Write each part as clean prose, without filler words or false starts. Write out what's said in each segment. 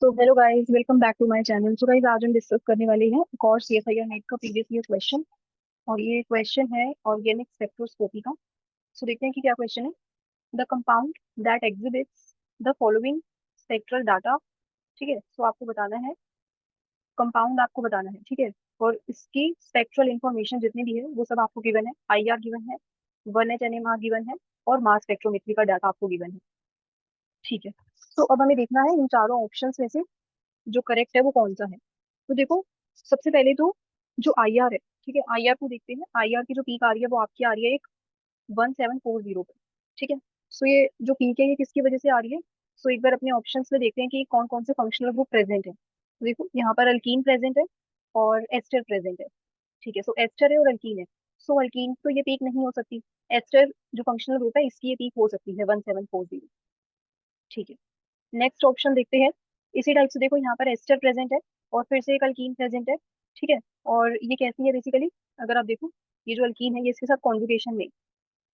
तो hello guys, welcome back to my channel. So guys, आज हम डिस्कस करने वाले हैं एक और सीएसआईआर नेट का प्रीवियस ईयर क्वेश्चन। और ये क्वेश्चन है ऑर्गेनिक स्पेक्ट्रोस्कोपी का। सो देखते हैं कि क्या क्वेश्चन है। The compound that exhibits the following spectral data. ठीक है, सो आपको बताना है, कंपाउंड आपको बताना है, ठीक है। और इसकी स्पेक्ट्रल इंफॉर्मेशन जितनी भी है वो सब आपको गिवन है। आईआर गिवन है, 1H NMR गिवन है, और मास स्पेक्ट्रोमेट्री का डाटा आपको गिवन है। ठीक है, तो अब हमें देखना है इन चारों ऑप्शंस में से जो करेक्ट है वो कौन सा है। तो देखो, सबसे पहले तो जो आईआर है, ठीक है, आईआर को देखते हैं। आईआर की जो पीक आ रही है वो आपकी आ रही है एक 1740 पे। ठीक है, सो ये जो पीक है ये किसकी वजह से आ रही है। सो एक बार अपने ऑप्शंस में देखते हैं कि कौन कौन से फंक्शनल ग्रुप प्रेजेंट है। तो देखो, यहाँ पर अल्कीन प्रेजेंट है और एस्टर प्रेजेंट है। ठीक है, सो एस्टर है और अल्कीन है। सो अल्कीन तो ये पीक नहीं हो सकती। एस्टर जो फंक्शनल ग्रुप है इसकी ये पीक हो सकती है 1740। ठीक है, नेक्स्ट ऑप्शन देखते हैं। इसी टाइप से देखो, यहाँ पर एस्टर प्रेजेंट है और फिर से एक अल्कीन प्रेजेंट है। ठीक है, और ये कैसी है बेसिकली, अगर आप देखो, ये जो अल्कीन है ये इसके साथ कॉन्जुगेशन में।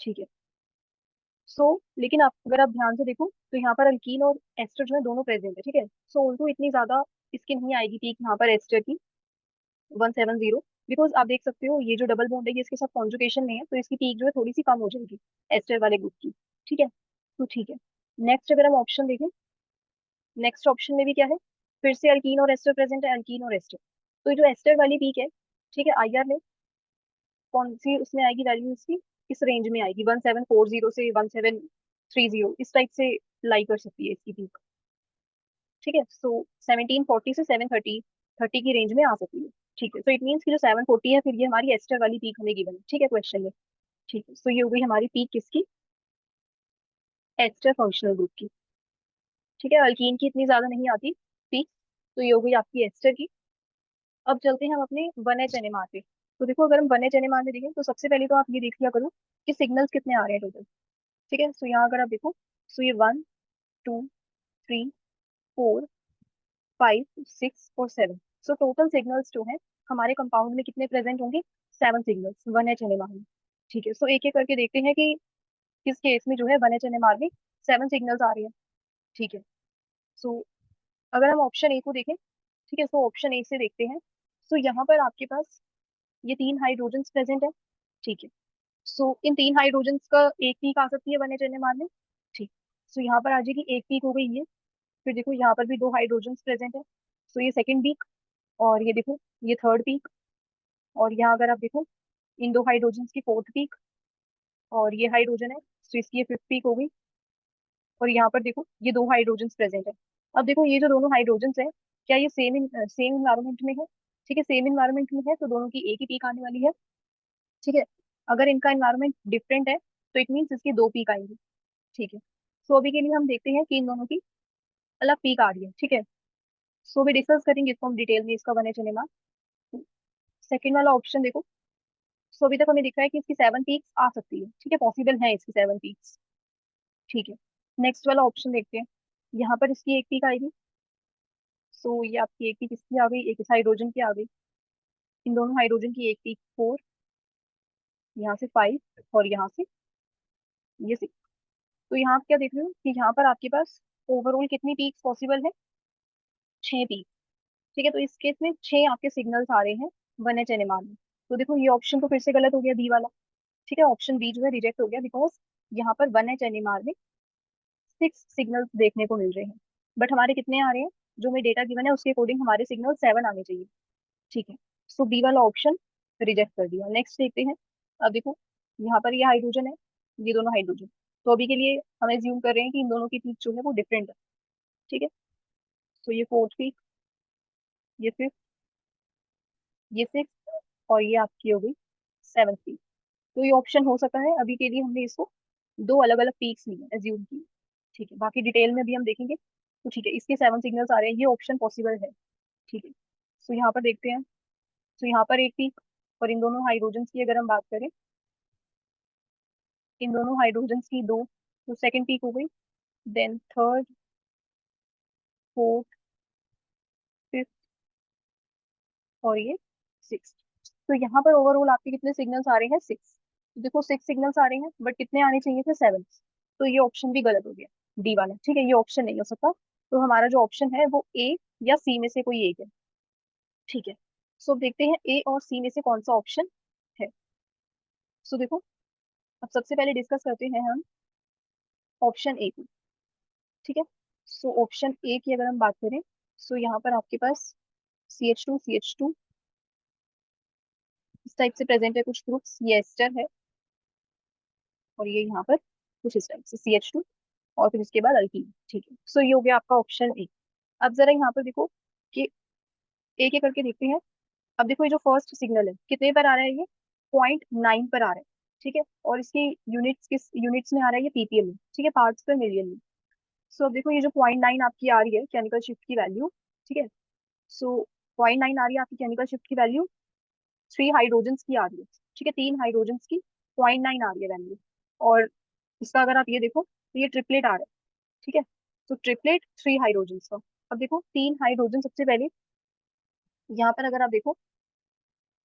ठीक है, सो लेकिन आप अगर आप ध्यान से देखो तो यहाँ पर अल्कीन और एस्टर जो है दोनों प्रेजेंट है। ठीक है, सो उनको इतनी ज्यादा इसकी नहीं आएगी पीक यहाँ पर एस्टर की 170। बिकॉज आप देख सकते हो ये जो डबल बॉन्ड है ये इसके साथ कॉन्जुगेशन में है, तो इसकी पीक जो है थोड़ी सी कम हो जाएगी एस्टर वाले ग्रुप की। ठीक है, तो ठीक है, नेक्स्ट अगर हम ऑप्शन देखें, नेक्स्ट ऑप्शन में भी क्या है, फिर से अल्कीन और एस्टर प्रेजेंट है, अल्कीन और एस्टर। तो ये जो एस्टर वाली पीक है, ठीक है, आईआर में कौन सी उसमें आएगी वैल्यू इसकी, इस रेंज में आएगी 1740 से 1730, इस टाइप से लाई कर सकती है इसकी पीक। ठीक है, सो 1740 से 730 की रेंज में आ सकती है। ठीक है, सो इट मीन्स कि जो 740 है फिर ये हमारी एस्टर वाली पीक हमें गिवन है, ठीक है, क्वेश्चन में। ठीक है, सो ये हो गई हमारी पीक किसकी, एस्टर फंक्शनल ग्रुप की। ठीक है, अल्कीन की इतनी ज्यादा नहीं आती पीक, तो ये हो गई आपकी एस्टर की। अब चलते हैं हम अपने 1H NMR पे। तो देखो, अगर हम 1H NMR में देखें तो सबसे पहले तो आप ये देख लिया करो कि सिग्नल्स कितने आ रहे हैं टोटल। ठीक है, सो यहाँ अगर आप देखो, सो ये 1 2 3 4 5 6 और 7। सो टोटल सिग्नल्स जो है हमारे कंपाउंड में कितने प्रेजेंट होंगे, 7 सिग्नल्स 1H NMR में। ठीक है, सो एक एक करके देखते हैं कि किस केस में जो है 1H NMR में 7 सिग्नल्स आ रही है। ठीक है, सो अगर हम ऑप्शन ए को देखें, ठीक है, सो ऑप्शन ए से देखते हैं। सो यहाँ पर आपके पास ये 3 हाइड्रोजन्स प्रेजेंट है। ठीक है, सो इन 3 हाइड्रोजन्स का एक पीक आ सकती है 1H NMR में। ठीक, सो यहाँ पर आ जाएगी एक पीक हो गई ये। फिर देखो यहाँ पर भी 2 हाइड्रोजन्स प्रेजेंट है, सो ये सेकंड पीक। और ये देखो, ये थर्ड पीक। और यहाँ अगर आप देखो, इन 2 हाइड्रोजन्स की फोर्थ पीक। और ये हाइड्रोजन है, सो इसकी ये फिफ्थ पीक हो गई। और यहाँ पर देखो ये 2 हाइड्रोजन्स प्रेजेंट है। अब देखो ये जो दोनों हाइड्रोजन्स है, क्या ये सेम इन्वायरमेंट में है। ठीक है, सेम इन्वायरमेंट में है तो दोनों की एक ही पीक आने वाली है। ठीक है, अगर इनका एनवायरनमेंट डिफरेंट है तो इट मीन्स इसकी दो पीक आएंगी। ठीक है, सो अभी के लिए हम देखते हैं कि इन दोनों की अलग पीक आ रही है। ठीक है, सो भी डिस्कस करेंगे इसको हम डिटेल में, इसका 1H NMR। सेकेंड वाला ऑप्शन देखो, सो अभी तक हमें दिख रहा है कि इसकी 7 पीक्स आ सकती है। ठीक है, पॉसिबल है इसकी 7 पीक्स। ठीक है, नेक्स्ट वाला ऑप्शन देखते हैं। यहाँ पर इसकी एक पीक आएगी। सो ये आपकी एक पीक इसकी आ गई, एक इस हाइड्रोजन की आ गई। इन दोनों हाइड्रोजन की एक पीक 4, यहाँ से 5, और यहाँ से ये 6। तो यहाँ आप क्या देख रहे हो कि यहाँ पर आपके पास ओवरऑल कितनी पीक्स पॉसिबल है, 6 पीक। ठीक है, तो इस केस में 6 आपके सिग्नल्स आ रहे हैं 1H NMR में। तो देखो ये ऑप्शन तो फिर से गलत हो गया, बी वाला। ठीक है, ऑप्शन बी जो है रिजेक्ट हो गया, बिकॉज यहाँ पर 1H NMR में 6 सिग्नल्स देखने को मिल रहे हैं। बट हमारे कितने आ रहे हैं, जो हमें डेटा गिवन है उसके अकॉर्डिंग हमारे सिग्नल 7 आने चाहिए। ठीक है, सो बी वाला ऑप्शन रिजेक्ट कर दिया। नेक्स्ट देखते हैं। अब देखो, यहाँ पर ये हाइड्रोजन है, ये दोनों हाइड्रोजन। तो अभी के लिए हम एज्यूम कर रहे हैं कि इन दोनों की पीक जो है वो डिफरेंट है। ठीक है, तो ये फोर्थ पीक, ये फिफ्थ, ये सिक्स, और ये आपकी हो गई सेवन्थ पीक। तो ये ऑप्शन हो सकता है, अभी के लिए हमने इसको दो अलग अलग पीक्स लिए एज्यूम की। ठीक है, बाकी डिटेल में भी हम देखेंगे। तो ठीक है, इसके 7 सिग्नल्स आ रहे हैं, ये ऑप्शन पॉसिबल है। ठीक है, सो यहाँ पर देखते हैं। सो यहाँ पर एक पीक, और इन दोनों हाइड्रोजन्स की अगर हम बात करें, इन दोनों हाइड्रोजन्स की दो, तो सेकंड पीक हो गई। देन थर्ड, फोर्थ, फिफ्थ, और ये सिक्स। तो यहाँ पर ओवरऑल आपके कितने सिग्नल्स आ रहे हैं, 6। देखो 6 सिग्नल्स आ रहे हैं बट कितने आने चाहिए थे, 7। तो ये ऑप्शन भी गलत हो गया, डी वाला। ठीक है, ये ऑप्शन नहीं हो सकता। तो हमारा जो ऑप्शन है वो ए या सी में से कोई एक है। ठीक है, सो अब देखते हैं ए और सी में से कौन सा ऑप्शन है। सो देखो, अब सबसे पहले डिस्कस करते हैं हम ऑप्शन ए को। ठीक है, सो ऑप्शन ए की अगर हम बात करें, सो यहाँ पर आपके पास CH2 इस टाइप से प्रेजेंट है, कुछ ग्रुप्स, ये एस्टर है, और ये यहाँ पर कुछ इस टाइप से CH2, और फिर इसके बाद अल्कीन। ठीक है, सो ये हो गया आपका ऑप्शन ए। अब जरा यहाँ पर देखो कि एक एक करके देखते हैं। अब देखो, ये जो फर्स्ट सिग्नल है कितने पर आ रहा है, ये 0.9 पर आ रहा है। ठीक है, और इसकी यूनिट्स किस यूनिट्स में आ रहा है, ये PPM में। ठीक है, पार्ट्स पर मिलियन में। सो अब देखो, ये जो 0.9 आपकी आ रही है केमिकल शिफ्ट की वैल्यू। ठीक है, सो 0.9 आ रही है आपकी केमिकल शिफ्ट की वैल्यू, 3 हाइड्रोजन्स की आ रही है। ठीक है, 3 हाइड्रोजन्स की 0.9 आ रही है वैल्यू। और इसका अगर आप ये देखो तो ये ट्रिपलेट आ रहा है। ठीक है, तो ट्रिपलेट 3 हाइड्रोजन्स का। अब देखो, 3 हाइड्रोजन सबसे पहले यहाँ पर अगर आप देखो,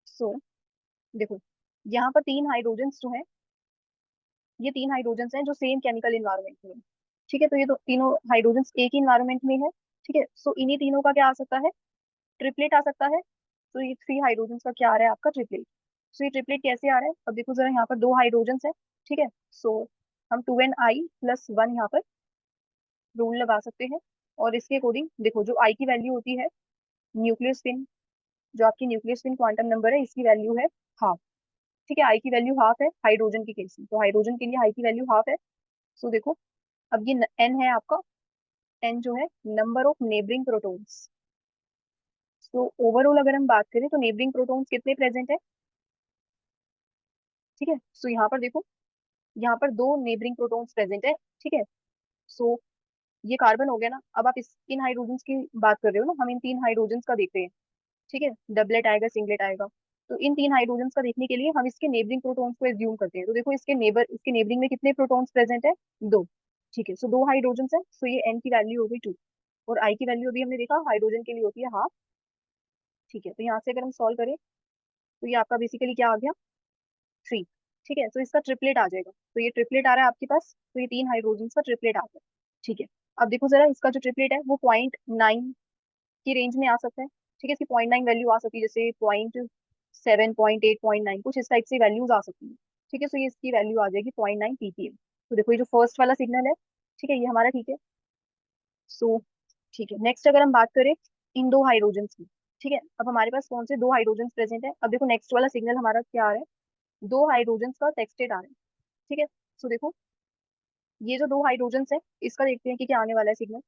सो देखो यहाँ पर 3 हाइड्रोजन्स जो है, ये 3 हाइड्रोजन्स हैं जो सेम केमिकल इन्वायरमेंट में हैं। ठीक है, तो ये तो तीनों हाइड्रोजन्स एक ही इन्वायरमेंट में है। ठीक है, सो इन्हीं तीनों का क्या आ सकता है, ट्रिपलेट आ सकता है। तो ये 3 हाइड्रोजन्स का क्या आ रहा है आपका, ट्रिपलेट। सो ये ट्रिपलेट कैसे आ रहा है, अब देखो जरा, यहाँ पर 2 हाइड्रोजन्स है। ठीक है, सो हम 2n i+1 यहाँ पर रूल लगा सकते हैं। और इसके अकॉर्डिंग देखो, जो आई की वैल्यू होती है, न्यूक्लियर स्पिन, जो आपकी न्यूक्लियर स्पिन क्वांटम नंबर है, इसकी वैल्यू है हाफ। ठीक है, आई की वैल्यू हाफ है हाइड्रोजन के केस में, तो हाइड्रोजन के लिए आई की वैल्यू हाफ है। सो देखो, अब ये एन है आपका, एन जो है नंबर ऑफ नेबरिंग प्रोटॉन्स। तो ओवरऑल अगर हम बात करें तो नेबरिंग प्रोटॉन्स कितने प्रेजेंट है। ठीक है, सो यहाँ पर देखो, यहाँ पर 2 नेबरिंग प्रोटॉन्स प्रेजेंट है। ठीक है, सो ये कार्बन हो गया ना। अब आप इस इन हाइड्रोजन्स की बात कर रहे हो ना, हम इन 3 हाइड्रोजन्स का देखते हैं। ठीक है, डबलेट आएगा, सिंगलेट आएगा। तो इन 3 हाइड्रोजन्स का देखने के लिए हम इसके नेबरिंग प्रोटॉन्स को एज्यूम करते हैं। तो देखो, इसके नेबरिंग में कितने प्रोटॉन्स प्रेजेंट है, 2। ठीक है, सो 2 हाइड्रोजन्स है, सो ये एन की वैल्यू हो गई 2। और आई की वैल्यू अभी हमने देखा हाइड्रोजन के लिए होती है हाफ। ठीक है, तो यहाँ से अगर हम सॉल्व करें तो ये आपका बेसिकली क्या आ गया, 3। ठीक है, तो इसका ट्रिपलेट आ जाएगा। तो ये ट्रिपलेट आ रहा है आपके पास, तो ये 3 हाइड्रोजन का ट्रिपलेट आ गया। ठीक है, अब देखो जरा, इसका जो ट्रिपलेट है वो 0.9 की रेंज में आ सकता है। ठीक है, इसकी 0.9 वैल्यू आ सकती है, जैसे 0.7, 0.8, 0.9, कुछ इस टाइप से वैल्यूज आ सकती है। ठीक है, तो ये इसकी वैल्यू आ जाएगी 0.9 ppm। तो देखो, ये जो फर्स्ट वाला सिग्नल है, ठीक है, ये हमारा ठीक है। सो ठीक है, नेक्स्ट अगर हम बात करें इन 2 हाइड्रोजन्स की। ठीक है, अब हमारे पास कौन से 2 हाइड्रोजन्स प्रेजेंट है, अब देखो नेक्स्ट वाला सिग्नल हमारा क्या आ रहा है, 2 हाइड्रोजन्स का टेक्सटेड आ रहा है। ठीक है, सो देखो, ये जो 2 हाइड्रोजन्स है, इसका देखते हैं कि क्या आने वाला है सिग्नल।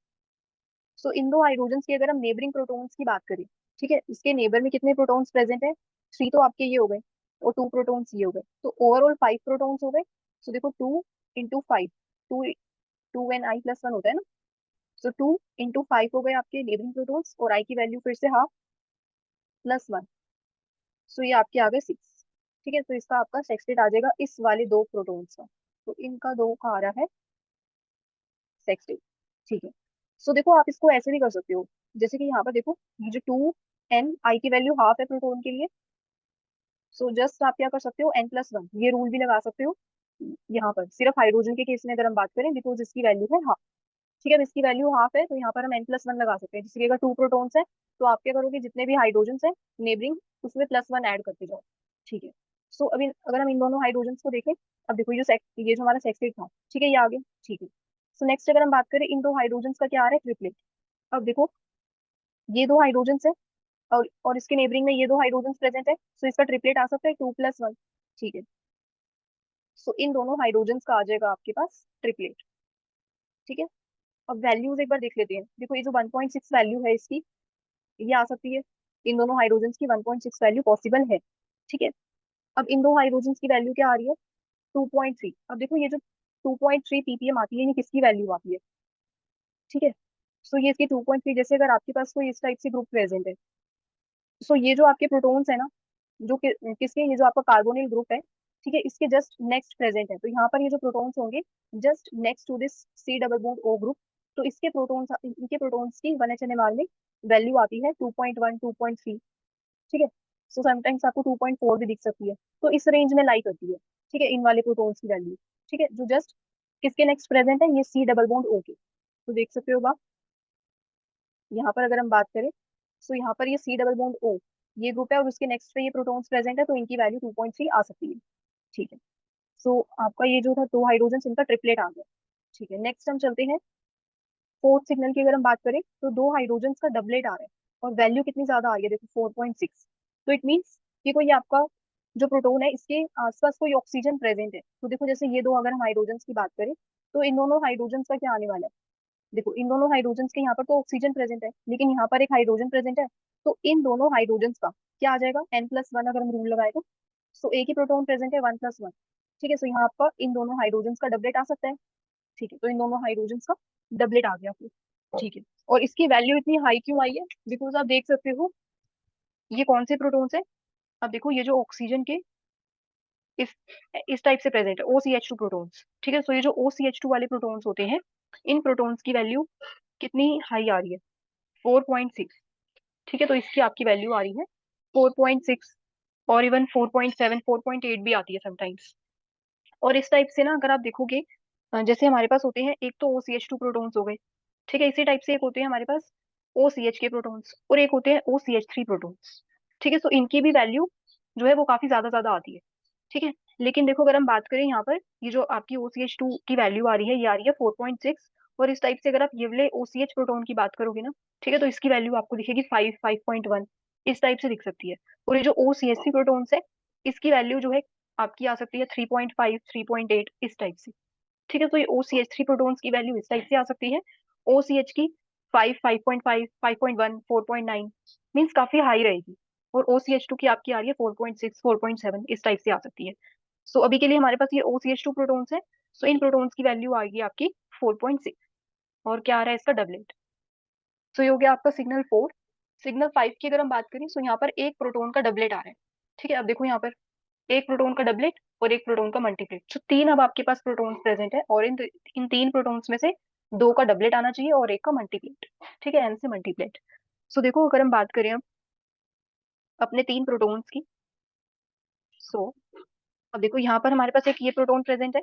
सो इन 2 हाइड्रोजन्स की अगर हम नेबरिंग प्रोटॉन्स की बात करें, ठीक है, इसके नेबर में कितने प्रोटॉन्स प्रेजेंट है, 3 तो आपके ये हो गए, और 2 प्रोटॉन्स ये हो गए, तो ओवरऑल 5 प्रोटॉन्स हो गए। सो देखो, 2 × 5, टू 2n i+1 होता है ना। सो 2 × 5 हो गए आपके नेबरिंग प्रोटॉन्स, और आई की वैल्यू फिर से हाफ +1। सो ये आपके आ गए 6। ठीक है, तो इसका आपका सेक्सटेट आ जाएगा इस वाले 2 प्रोटॉन्स का। तो इनका 2 का आ रहा है सेक्सटेट। ठीक है, सो देखो, आप इसको ऐसे भी कर सकते हो, जैसे कि यहाँ पर देखो, ये जो 2n, आई की वैल्यू हाफ है प्रोटोन के लिए। सो जस्ट आप क्या कर सकते हो, n+1, ये रूल भी लगा सकते हो यहाँ पर, सिर्फ हाइड्रोजन के केस में अगर हम बात करें, बिकॉज इसकी वैल्यू है हाफ। ठीक है, अब इसकी वैल्यू हाफ है, तो यहाँ पर हम n+1 लगा सकते हैं, जिसकी अगर 2 प्रोटॉन्स है, तो आप क्या करोगे, जितने भी हाइड्रोजन है नेबरिंग, उसमें +1 ऐड करते जाओ। ठीक है, सो अभी अगर हम इन दोनों हाइड्रोजन को देखें, अब देखो, ये जो हमारा सेक्सटेट था, ठीक है, ये आ गया। ठीक है, सो नेक्स्ट अगर हम बात करें इन 2 हाइड्रोजन का, क्या आ रहा है, ट्रिपलेट। अब देखो, ये 2 हाइड्रोजन है, और इसके नेबरिंग में ये 2 हाइड्रोजन प्रेजेंट है, सो इसका ट्रिपलेट आ सकता है 2+1। ठीक है, सो इन दोनों हाइड्रोजन का आ जाएगा आपके पास ट्रिपलेट। ठीक है, अब वैल्यूज एक बार देख लेते हैं। देखो, ये जो 1.6 वैल्यू है इसकी, ये आ सकती है, इन दोनों हाइड्रोजन की 1.6 वैल्यू पॉसिबल है। ठीक है, अब इन 2 हाइड्रोजन की वैल्यू क्या आ रही है, 2.3। अब देखो, ये जो 2.3 ppm आती है, ये किसकी वैल्यू आती है। ठीक है, सो ये इसकी 2.3, जैसे अगर आपके पास कोई इस टाइप से ग्रुप प्रेजेंट है, सो ये जो आपके प्रोटॉन्स है ना, जो किसके, ये जो आपका कार्बोनिल ग्रुप है, ठीक है, इसके जस्ट नेक्स्ट प्रेजेंट है, तो यहाँ पर ये जो प्रोटॉन्स होंगे just next to this C+O group, तो इसके प्रोटॉन्स, इनके प्रोटॉन्स की 1 HNMR में वैल्यू आती है 2.1, 2.3। ठीक है, सो समटाइम्स आपको 2.4 भी दिख सकती है, तो इस रेंज में लाई करती है। ठीक है, इन वाले प्रोटॉन्स की वैल्यू। ठीक है, जो जस्ट किसके नेक्स्ट प्रेजेंट है, ये C+O के, तो देख सकते हो आप। यहाँ पर अगर हम बात करें, सो यहाँ पर ये सी डबल बॉन्ड ओ ये ग्रुप है और उसके नेक्स्ट पे ये प्रोटॉन्स प्रेजेंट है, तो इनकी वैल्यू 2.3 आ सकती है। ठीक है, सो आपका ये जो था दो हाइड्रोजन इनका ट्रिपलेट आ गया। ठीक है, नेक्स्ट हम चलते हैं फोर्थ सिग्नल की। अगर हम बात करें तो दो हाइड्रोजन का डबलेट आ रहा है और वैल्यू कितनी ज्यादा आ रही है, देखो 4.6। तो इट मीन्स कि कोई आपका जो प्रोटोन है इसके आसपास कोई ऑक्सीजन प्रेजेंट है। तो देखो जैसे ये दो अगर हम हाइड्रोजन की बात करें, तो इन दोनों हाइड्रोजन का क्या आने वाला है, देखो इन दोनों हाइड्रोजन के यहाँ पर तो ऑक्सीजन प्रेजेंट है, लेकिन यहाँ पर एक हाइड्रोजन प्रेजेंट है। तो इन दोनों हाइड्रोजन का क्या आ जाएगा, n+1 अगर हम रूल लगाए तो। सो एक ही प्रोटोन प्रेजेंट है 1+1। ठीक है, सो यहाँ आपका इन दोनों हाइड्रोजन का डबलेट आ सकता है। ठीक है, तो इन दोनों हाइड्रोजन का डबलेट आ गया फिर। ठीक है, और इसकी वैल्यू इतनी हाई क्यों आई है, बिकॉज आप देख सकते हो ये कौन से प्रोटोन्स है। अब देखो ये जो ऑक्सीजन के इस इस टाइप से प्रेजेंट है OCH2 प्रोटोन्स। ठीक है, सो ये जो OCH2 वाले प्रोटोन्स होते हैं, इन प्रोटोन्स की वैल्यू कितनी हाई आ रही है, 4.6। ठीक है, तो इसकी आपकी वैल्यू आ रही है 4.6, और इवन 4.7 4.8 भी आती है समटाइम्स। और इस टाइप से ना अगर आप देखोगे, जैसे हमारे पास होते हैं एक तो OCH2 प्रोटॉन्स हो गए। ठीक है, इसी टाइप से एक होते हैं हमारे पास OCH के प्रोटॉन्स और एक होते हैं OCH3 प्रोटॉन्स। ठीक है, तो इनकी भी वैल्यू जो है वो काफी ज्यादा ज्यादा आती है। ठीक है, लेकिन देखो अगर हम बात करें यहाँ पर, ये जो आपकी OCH2 की वैल्यू आ रही है ये आ रही है 4.6। और इस टाइप से अगर आप ये वाले OCH प्रोटॉन की बात करोगे ना, ठीक है, तो इसकी वैल्यू आपको दिखेगी 5 5.1, इस टाइप से दिख सकती है। और ये जो OCH3 प्रोटॉन्स है, इसकी वैल्यू जो है आपकी आ सकती है 3.5 3.8 इस टाइप से। ठीक है, तो ये OCH3 प्रोटॉन्स की वैल्यू इस टाइप से आ सकती है, OCH की 5 5.5 5.1 4.9 मीन्स काफी हाई रहेगी। और OCH2 की आपकी आ रही है 4.6 4.7 इस टाइप से आ सकती है। सो अभी के लिए हमारे पास ये OCH2 प्रोटॉन्स है। सो इन प्रोटॉन्स की वैल्यू आएगी आपकी 4.6, और क्या आ रहा है इसका डबलेट। सो ये हो गया आपका सिग्नल 4। सिग्नल 5 की अगर हम बात करें, सो यहाँ पर एक प्रोटोन का डबलेट आ रहा है। ठीक है, अब देखो यहाँ पर एक प्रोटॉन का डबलेट और एक प्रोटॉन का मल्टीप्लेट, तो तीन अब आपके पास प्रोटॉन्स प्रेजेंट है, और इन तीन प्रोटॉन्स में से दो का डबलेट आना चाहिए और एक का मल्टीप्लेट। ठीक है, n से मल्टीप्लेट। सो देखो अगर हम बात करें अब अपने तीन प्रोटॉन्स की, सो अब देखो यहाँ पर हमारे पास एक ये प्रोटॉन प्रेजेंट है,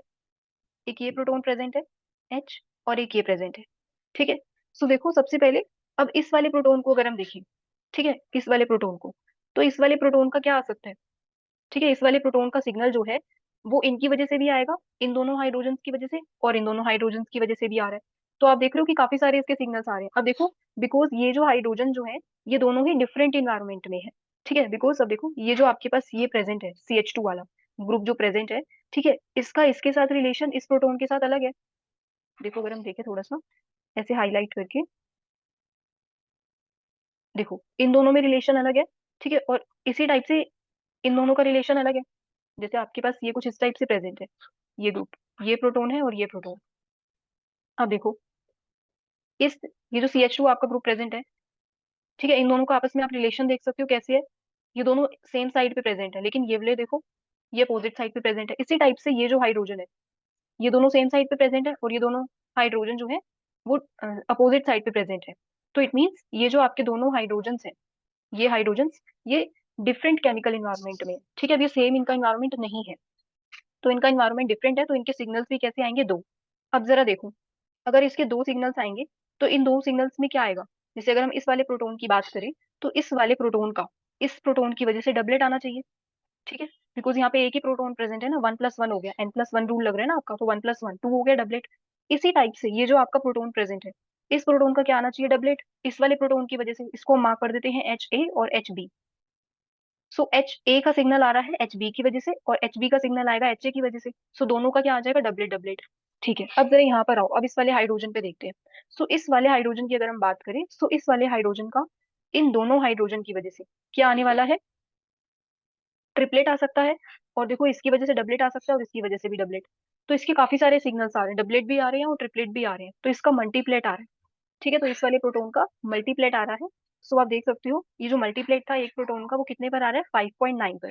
एक ये प्रोटॉन प्रेजेंट है H, और एक ये प्रेजेंट है। ठीक है, सो देखो सबसे पहले अब इस वाले प्रोटॉन को अगर हम देखें, ठीक है, इस वाले प्रोटॉन को, तो इस वाले प्रोटॉन का क्या आ सकता है। ठीक है, इस वाले प्रोटॉन का सिग्नल जो है वो इनकी वजह से भी आएगा, इन दोनों हाइड्रोजन की वजह से, और इन दोनों हाइड्रोजन की वजह से भी आ रहा है। तो आप देख रहे हो कि काफी सारे इसके सिग्नल्स आ रहे हैं। अब देखो बिकॉज ये जो हाइड्रोजन जो है ये दोनों ही डिफरेंट इन्वायरमेंट में है। ठीक है, बिकॉज अब देखो ये जो आपके पास ये प्रेजेंट है CH2 वाला ग्रुप जो प्रेजेंट है, ठीक है, इसका इसके साथ रिलेशन इस प्रोटोन के साथ अलग है। देखो अगर हम देखें थोड़ा सा ऐसे हाईलाइट करके, देखो इन दोनों में रिलेशन अलग है। ठीक है, और इसी टाइप से इन दोनों का रिलेशन अलग है। जैसे आपके पास ये कुछ इस टाइप से प्रेजेंट है, ये ग्रुप, ये प्रोटोन है और ये प्रोटोन। अब देखो इस ये जो CH2 आपका ग्रुप प्रेजेंट है, ठीक है, इन दोनों का आपस में आप रिलेशन देख सकते हो कैसे है। ये दोनों सेम साइड पे प्रेजेंट है, लेकिन ये वाले देखो ये अपोजिट साइड पे प्रेजेंट है। इसी टाइप से ये जो हाइड्रोजन है ये दोनों सेम साइड पे प्रेजेंट है, और ये दोनों हाइड्रोजन जो है वो अपोजिट साइड पे प्रेजेंट है। तो इट मीन्स ये जो आपके दोनों हाइड्रोजन है, ये हाइड्रोजन ये डिफरेंट केमिकल इन्वायरमेंट में है। ठीक है, अब ये सेम इनका इन्वायरमेंट नहीं है, तो इनका इन्वायरमेंट डिफरेंट है, तो इनके सिग्नल्स भी कैसे आएंगे, दो। अब जरा देखो अगर इसके दो सिग्नल्स आएंगे, तो इन दो सिग्नल्स में क्या आएगा। जैसे अगर हम इस वाले प्रोटोन की बात करें, तो इस वाले प्रोटोन का इस प्रोटोन की वजह से डबलेट आना चाहिए। ठीक है, बिकॉज यहाँ पे एक ही प्रोटोन प्रेजेंट है ना, 1+1 हो गया, n+1 रूल लग रहा है ना आपका, तो 1+1 2 हो गया डबलेट। इसी टाइप से ये जो आपका प्रोटोन प्रेजेंट है, इस प्रोटोन का क्या आना चाहिए, डबलेट। इस वाले प्रोटोन की वजह से इसको हम मार्क कर देते हैं HA और HB। सो HA का सिग्नल आ रहा है HB की वजह से, और HB का सिग्नल आएगा HA की वजह से। सो दोनों का क्या आ जाएगा, डबलेट डबलेट। ठीक है, अब जरा यहाँ पर आओ, अब इस वाले हाइड्रोजन पे देखते हैं। सो इस वाले हाइड्रोजन की अगर हम बात करें, सो इस वाले हाइड्रोजन का इन दोनों हाइड्रोजन की वजह से क्या आने वाला है, ट्रिपलेट आ सकता है। और देखो इसकी वजह से डबलेट आ सकता है और इसकी वजह से भी डबलेट। तो इसके काफी सारे सिग्नल्स आ रहे हैं, डबलेट भी आ रहे हैं और ट्रिपलेट भी आ रहे हैं, तो इसका मल्टीप्लेट आ रहा है। ठीक है, तो इस वाले प्रोटोन का मल्टीप्लेट आ रहा है। सो आप देख सकते हो ये जो मल्टीप्लेट था एक प्रोटोन का वो कितने पर आ रहा है, 5.9 पर।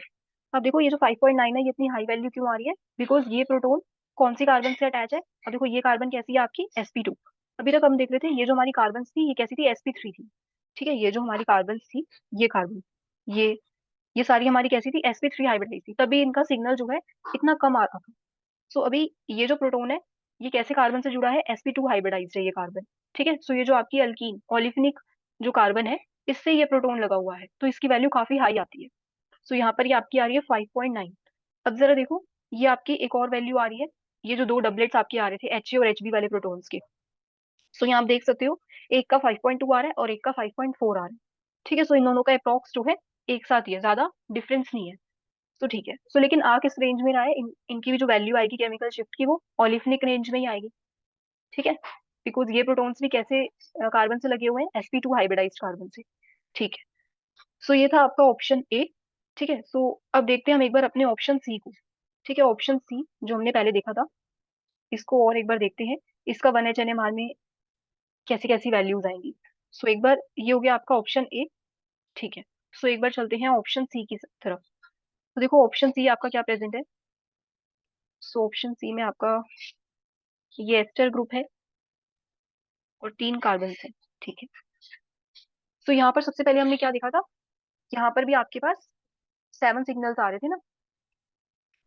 अब देखो ये जो 5.9 है ये इतनी हाई वैल्यू क्यों आ रही है, बिकॉज ये प्रोटोन कौन सी कार्बन से अटैच है। अब देखो ये कार्बन कैसी है आपकी sp2। अभी तक हम देख रहे थे ये जो हमारी कार्बन थी ये कैसी थी, sp3 थी। ठीक है, ये जो हमारी कार्बन थी, ये कार्बन, ये ये सारी हमारी कैसी थी, sp3 हाइब्रिडाइज थी, तभी इनका सिग्नल जो है इतना कम आ रहा था। सो अभी ये जो प्रोटोन है ये कैसे कार्बन से जुड़ा है, sp2 हाइब्रिडाइज्ड है ये कार्बन। ठीक है, सो ये जो आपकी अल्कीन ओलिफिनिक जो कार्बन है इससे ये प्रोटोन लगा हुआ है, तो इसकी वैल्यू काफी हाई आती है। सो यहाँ पर ये आपकी आ रही है 5.9। अब जरा देखो, ये आपकी एक और वैल्यू आ रही है, ये जो दो डबलेट्स आपके आ रहे थे एच ए और एच बी वाले प्रोटॉन्स के। सो यहाँ आप देख सकते हो, एक का 5.2 आ रहा है और एक का 5.4 आ रहा है। ठीक है, सो इन दोनों का अप्रॉक्स जो है एक साथ ही है, ज्यादा डिफरेंस नहीं है। तो ठीक है, सो लेकिन आ किस रेंज में रहा है, इनकी भी जो वैल्यू आएगी केमिकल शिफ्ट की वो ओलिफिनिक रेंज में ही आएगी। ठीक है, बिकॉज ये प्रोटॉन्स भी कैसे कार्बन से लगे हुए हैं, sp2 हाइब्रिडाइज्ड कार्बन से। ठीक है, सो ये था आपका ऑप्शन ए। ठीक है, सो अब देखते हैं हम एक बार अपने ऑप्शन सी को। ठीक है, ऑप्शन सी जो हमने पहले देखा था, इसको और एक बार देखते हैं, इसका 1 HNMR में कैसी कैसी वैल्यूज आएंगी। सो एक बार ये हो गया आपका ऑप्शन ए। ठीक है, सो एक बार चलते हैं ऑप्शन सी की तरफ। तो देखो ऑप्शन सी आपका क्या प्रेजेंट है। सो ऑप्शन सी में आपका ये एस्टर ग्रुप है और 3 कार्बन है। ठीक है, सो यहाँ पर सबसे पहले हमने क्या देखा था, यहाँ पर भी आपके पास 7 सिग्नल्स आ रहे थे ना,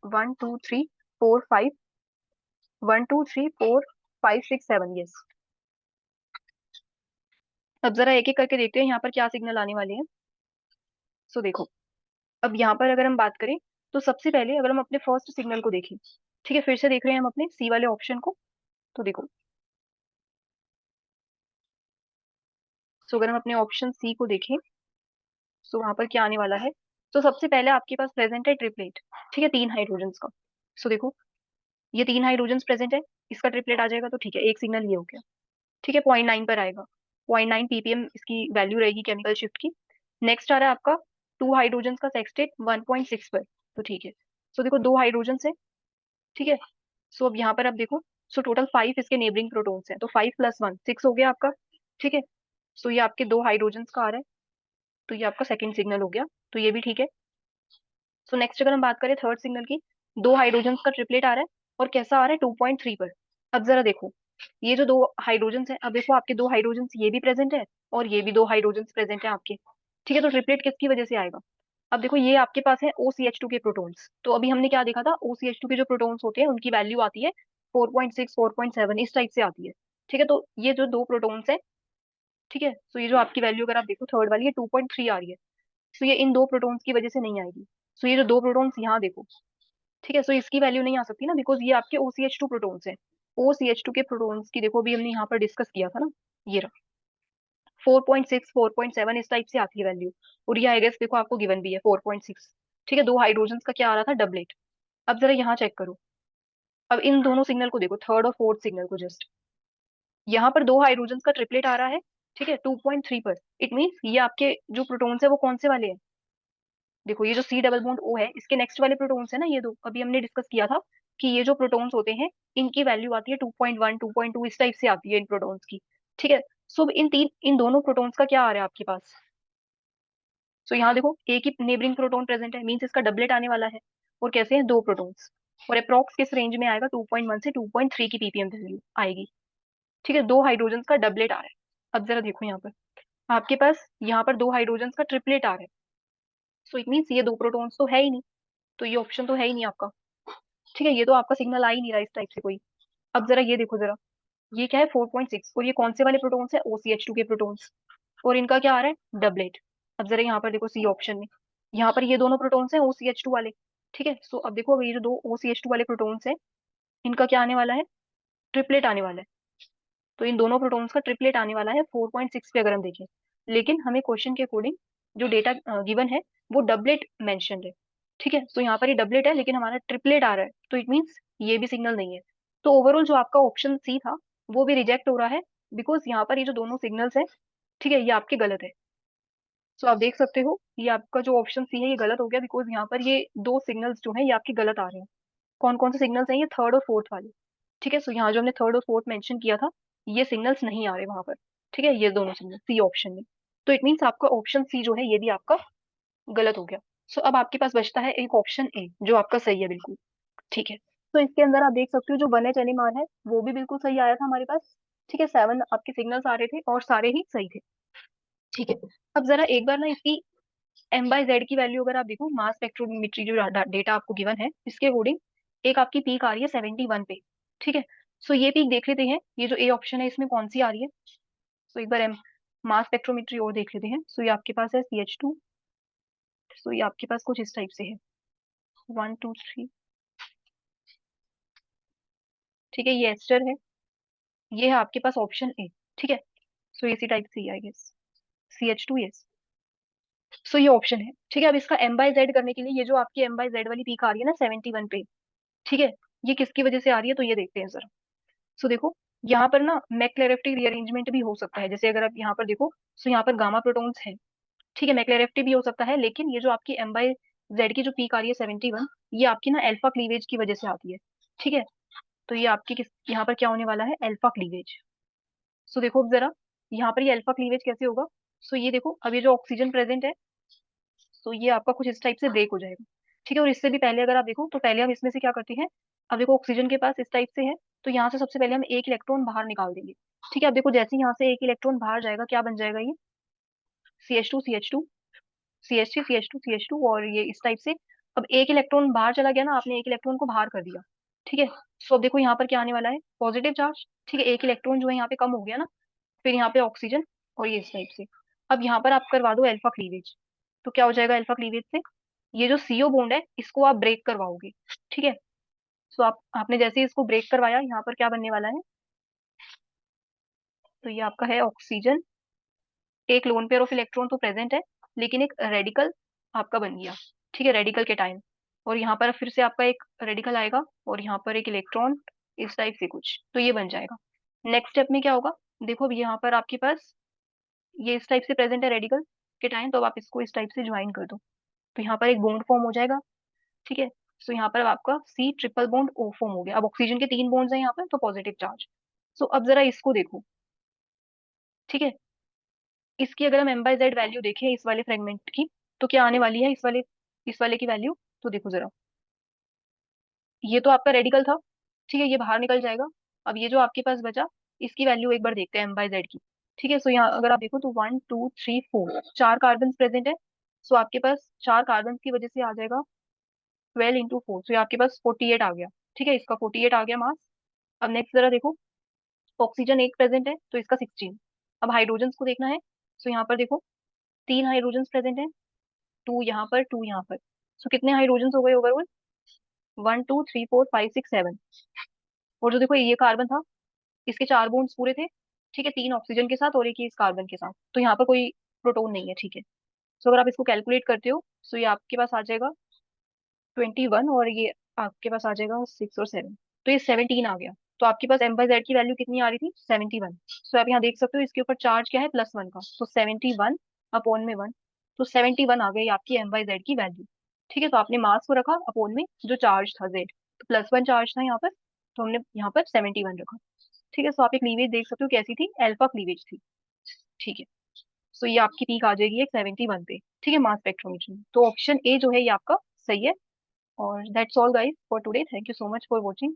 1 2 3 4 5, 1 2 3 4 5 6 7, यस। अब जरा एक एक करके देखते हैं यहाँ पर क्या सिग्नल आने वाले हैं। सो देखो, अब यहाँ पर अगर हम बात करें, तो सबसे पहले अगर हम अपने फर्स्ट सिग्नल को देखें, ठीक है, फिर से देख रहे हैं हम अपने सी वाले ऑप्शन को। तो देखो, सो अगर हम अपने ऑप्शन सी को देखें, सो वहां पर क्या आने वाला है। तो सबसे पहले आपके पास प्रेजेंट है ट्रिपलेट। ठीक है, 3 हाइड्रोजन का। सो देखो, ये 3 हाइड्रोजन प्रेजेंट है, इसका ट्रिपलेट आ जाएगा, तो ठीक है, एक सिग्नल ये हो गया। ठीक है, 0.9 पर आएगा, 0.9 ppm इसकी वैल्यू रहेगी केमिकल शिफ्ट की। नेक्स्ट आ रहा है आपका 2 हाइड्रोजन का सेक्सटेट 1.6 पर। तो ठीक है, सो देखो 2 हाइड्रोजन है। ठीक है, सो अब यहाँ पर आप देखो, सो टोटल 5 इसके नेबरिंग प्रोटॉन्स हैं, तो 5 + 1 6 हो गया आपका। ठीक है, सो ये आपके 2 हाइड्रोजन का आ रहा है, तो ये आपका सेकंड सिग्नल हो गया, तो ये भी ठीक है। सो नेक्स्ट अगर हम बात करें थर्ड सिग्नल की, 2 हाइड्रोजन का ट्रिपलेट आ रहा है, और कैसा आ रहा है 2.3 पर। अब जरा देखो, ये जो 2 हाइड्रोजन है, अब देखो आपके 2 हाइड्रोजन ये भी प्रेजेंट है और ये भी 2 हाइड्रोजन प्रेजेंट है आपके। ठीक है, तो ट्रिपलेट किसकी वजह से आएगा। अब देखो, ये आपके पास है OCH2 के प्रोटॉन्स, तो अभी हमने क्या देखा था, OCH2 के जो प्रोटॉन्स होते हैं उनकी वैल्यू आती है 4.6 4.7 इस टाइप से आती है। ठीक है, तो ये जो दो प्रोटॉन्स है, ठीक है, तो ये जो आपकी वैल्यू अगर आप देखो थर्ड वाली, ये 2.3 आ रही है, तो ये इन दो प्रोटॉन्स की वजह से नहीं आएगी। सो ये जो दो प्रोटॉन्स यहाँ देखो, ठीक है, सो इसकी वैल्यू नहीं आ सकती ना, बिकॉज ये आपके OCH2 प्रोटॉन्स है। OCH2 के प्रोटॉन्स की देखो, अभी हमने यहाँ पर डिस्कस किया था ना, ये रहा 4.6 4.7 इस टाइप से आती है वैल्यू, और ये आई गेस देखो आपको गिवन भी है 4.6। ठीक है, 2 हाइड्रोजन का क्या आ रहा था, डबलेट। अब जरा यहाँ चेक करो, अब इन दोनों सिग्नल को देखो, थर्ड और फोर्थ सिग्नल को जस्ट, यहाँ पर 2 हाइड्रोजन का ट्रिपलेट आ रहा है। ठीक है, 2.3 पर। इट मीन्स ये आपके जो प्रोटॉन्स है वो कौन से वाले हैं, देखो ये जो C डबल बॉन्ड O है, इसके नेक्स्ट वाले प्रोटॉन्स है ना ये दो, अभी हमने डिस्कस किया था कि ये जो प्रोटॉन्स होते हैं इनकी वैल्यू आती है 2.1 2.2 इस टाइप से आती है इन प्रोटॉन्स की। ठीक है, सो इन दोनों प्रोटॉन्स का क्या आ रहा है आपके पास। सो यहाँ देखो, एक ही नेबरिंग प्रोटॉन प्रेजेंट है, मीन्स इसका डबलेट आने वाला है, और कैसे हैं दो प्रोटॉन्स, और अप्रॉक्स किस रेंज में आएगा, 2.1 से 2.3 की ppm वैल्यू आएगी। ठीक है, 2 हाइड्रोजन का डबलेट आ रहा है। अब जरा देखो यहाँ पर, आपके पास यहाँ पर 2 हाइड्रोजन का ट्रिपलेट आ रहा है, सो इट मीन्स ये दो प्रोटॉन्स तो है ही नहीं, तो ये ऑप्शन तो है ही नहीं आपका। ठीक है, ये तो आपका सिग्नल आ ही नहीं रहा इस टाइप से कोई। अब जरा ये देखो जरा, ये क्या है 4.6, और ये कौन से वाले प्रोटॉन्स है, OCH2 के प्रोटॉन्स, और इनका क्या आ रहा है, डबलेट। अब जरा यहाँ पर देखो सी ऑप्शन में, यहाँ पर ये दोनों प्रोटॉन्स हैं OCH2 वाले। ठीक है, सो अब देखो, ये जो दो OCH2 वाले प्रोटॉन्स हैं, इनका क्या आने वाला है, ट्रिपलेट आने वाला है। तो इन दोनों प्रोटॉन्स का ट्रिपलेट आने वाला है 4.6 पे अगर हम देखें, लेकिन हमें क्वेश्चन के अकॉर्डिंग जो डेटा गिवन है वो डबलेट मेंशनड है। ठीक है, तो यहाँ पर ये डबलेट है लेकिन हमारा ट्रिपलेट आ रहा है, तो इट मीन्स ये भी सिग्नल नहीं है। तो ओवरऑल जो आपका ऑप्शन सी था वो भी रिजेक्ट हो रहा है, बिकॉज यहाँ पर ये जो दोनों सिग्नल्स है, ठीक है, ये आपके गलत है। सो आप देख सकते हो, ये आपका जो ऑप्शन सी है ये गलत हो गया, बिकॉज यहाँ पर ये दो सिग्नल्स जो है ये आपके गलत आ रहे हैं। कौन कौन से सिग्नल्स हैं, ये थर्ड और फोर्थ वाले। ठीक है, सो यहाँ जो हमने थर्ड और फोर्थ मेंशन किया था, ये सिग्नल्स नहीं आ रहे वहां पर। ठीक है, ये दोनों सिग्नल सी ऑप्शन में, तो इट मीन्स आपका ऑप्शन सी जो है ये भी आपका गलत हो गया। सो अब आपके पास बचता है एक ऑप्शन ए जो आपका सही है बिल्कुल। ठीक है, तो इसके अंदर आप देख सकते हो जो 1 HNMR है वो भी बिल्कुल सही आया था हमारे पास। ठीक है, 7 आपके सिग्नल्स आ रहे थे और सारे ही सही थे। ठीक है, अब जरा एक बार ना इसकी M/Z की वैल्यू अगर आप देखो, मास स्पेक्ट्रोमेट्री जो डेटा आपको गिवन है इसके अकॉर्डिंग, एक आपकी पीक आ रही है 71 पे। ठीक है, सो ये पीक देख लेते हैं, ये जो ए ऑप्शन है इसमें कौन सी आ रही है। सो एक बार मास स्पेक्ट्रोमेट्री और देख लेते हैं। सो ये आपके पास है CH2। सो ये आपके पास कुछ इस टाइप से है, 1 2 3। ठीक है, ये एस्टर है, ये है आपके पास ऑप्शन ए। ठीक है, सो इसी टाइप से आई गेस, CH2, यस। सो ये ऑप्शन है। ठीक है, अब इसका M/Z करने के लिए ये जो आपकी M/Z वाली पीक आ रही है ना 71 पे, ठीक है, ये किसकी वजह से आ रही है, तो ये देखते हैं जरा। सो देखो, यहाँ पर ना मैक्लेरेफ्टी रीअरेंजमेंट भी हो सकता है। जैसे अगर आप यहाँ पर देखो, सो यहाँ पर गामा प्रोटॉन्स है। ठीक है, मैक्लेरेफ्टी भी हो सकता है, लेकिन ये जो आपकी M/Z की जो पीक आ रही है 71, ये आपकी ना अल्फा क्लीवेज की वजह से आती है। ठीक है, तो ये आपकी किस यहाँ पर क्या होने वाला है, अल्फा क्लीवेज। सो देखो अब जरा, यहाँ पर ये अल्फा क्लीवेज कैसे होगा। सो ये देखो, अब ये जो ऑक्सीजन प्रेजेंट है, तो ये आपका कुछ इस टाइप से ब्रेक हो जाएगा। ठीक है, और इससे भी पहले अगर आप देखो, तो पहले हम इसमें से क्या करते हैं। अब देखो, ऑक्सीजन के पास इस टाइप से है, तो यहाँ से सबसे पहले हम एक इलेक्ट्रॉन बाहर निकाल देंगे। ठीक है, अब देखो, जैसे ही यहाँ से एक इलेक्ट्रॉन बाहर जाएगा, क्या बन जाएगा ये, CH2 CH2, CH3 CH2 CH2, और ये इस टाइप से। अब एक इलेक्ट्रॉन बाहर चला गया ना, आपने एक इलेक्ट्रॉन को बाहर कर दिया। ठीक है, सो अब देखो यहाँ पर क्या आने वाला है, पॉजिटिव चार्ज। ठीक है, एक इलेक्ट्रॉन जो है यहाँ पे कम हो गया ना, फिर यहाँ पे ऑक्सीजन, और ये इस टाइप से। अब यहाँ पर आप करवा दो अल्फा क्लीवेज, तो क्या हो जाएगा अल्फा क्लीवेज से, ये जो CO बॉन्ड है इसको आप ब्रेक करवाओगे। ठीक है, सो आपने जैसे ही इसको ब्रेक करवाया, यहाँ पर क्या बनने वाला है, तो ये आपका है ऑक्सीजन, एक लोन पेयर ऑफ इलेक्ट्रॉन तो प्रेजेंट है, लेकिन एक रेडिकल आपका बन गया। ठीक है, रेडिकल के टाइम, और यहाँ पर फिर से आपका एक रेडिकल आएगा, और यहाँ पर एक इलेक्ट्रॉन, इस टाइप से कुछ, तो ये बन जाएगा। नेक्स्ट स्टेप में क्या होगा, देखो अब यहाँ पर आपके पास ये इस टाइप से प्रेजेंट है रेडिकल के टाइम, तो अब आप इसको इस टाइप से ज्वाइन कर दो, तो यहाँ पर एक बॉन्ड फॉर्म हो जाएगा। ठीक है, सो यहाँ पर अब आपका C triple bond O form हो गया। अब ऑक्सीजन के 3 बॉन्ड्स हैं यहाँ पर, तो पॉजिटिव चार्ज। सो अब जरा इसको देखो। ठीक है, इसकी अगर हम M/Z वैल्यू देखें इस वाले फ्रेगमेंट की, तो क्या आने वाली है इस वाले की वैल्यू, तो देखो जरा, ये तो आपका रेडिकल था। ठीक है, ये बाहर निकल जाएगा। अब ये जो आपके पास बचा, इसकी वैल्यू एक बार देखते हैं M/Z की। ठीक है, सो यहाँ अगर आप देखो, तो 1 2 3 4 4 कार्बन प्रेजेंट है। सो आपके पास 4 कार्बन की वजह से आ जाएगा 12 × 4, तो ये आपके पास 48 आ गया। ठीक है, इसका 48 आ गया मास। अब नेक्स्ट जरा देखो, ऑक्सीजन एक प्रेजेंट है, तो इसका 16। अब हाइड्रोजन को देखना है, सो यहाँ पर देखो, 3 हाइड्रोजन प्रेजेंट है, 2 यहाँ पर, 2 यहाँ पर। सो कितने हाइड्रोजन हो गए ओवरऑल, 1 2 3 4 5 6 7। और जो देखो ये कार्बन था, इसके 4 बॉन्ड्स पूरे थे। ठीक है, 3 ऑक्सीजन के साथ और एक ही इस कार्बन के साथ, तो यहाँ पर कोई प्रोटोन नहीं है। ठीक है, सो अगर आप इसको कैलकुलेट करते हो, सो ये आपके पास आ जाएगा 21, और ये आपके पास आ जाएगा 6 और 7, तो ये 17 आ गया। तो आपके पास M/Z की वैल्यू कितनी आ रही थी, 71। सो आप यहाँ देख सकते हो, इसके ऊपर चार्ज क्या है, +1 का, तो 71/1, तो 71 आ गई आपकी M/Z की वैल्यू। ठीक है, तो आपने मास को रखा अपॉन में जो चार्ज था Z, तो +1 चार्ज था यहाँ पर, तो हमने यहाँ पर 71 रखा। ठीक है, सो आप एक क्लीवेज देख सकते हो कैसी थी, अल्फा क्लीवेज थी। ठीक है, सो ये आपकी पीक आ जाएगी एक 71 पे। ठीक है, मास स्पेक्ट्रोमीटर में, तो ऑप्शन ए जो है ये आपका सही है। और that's all guys for today, thank you so much for watching.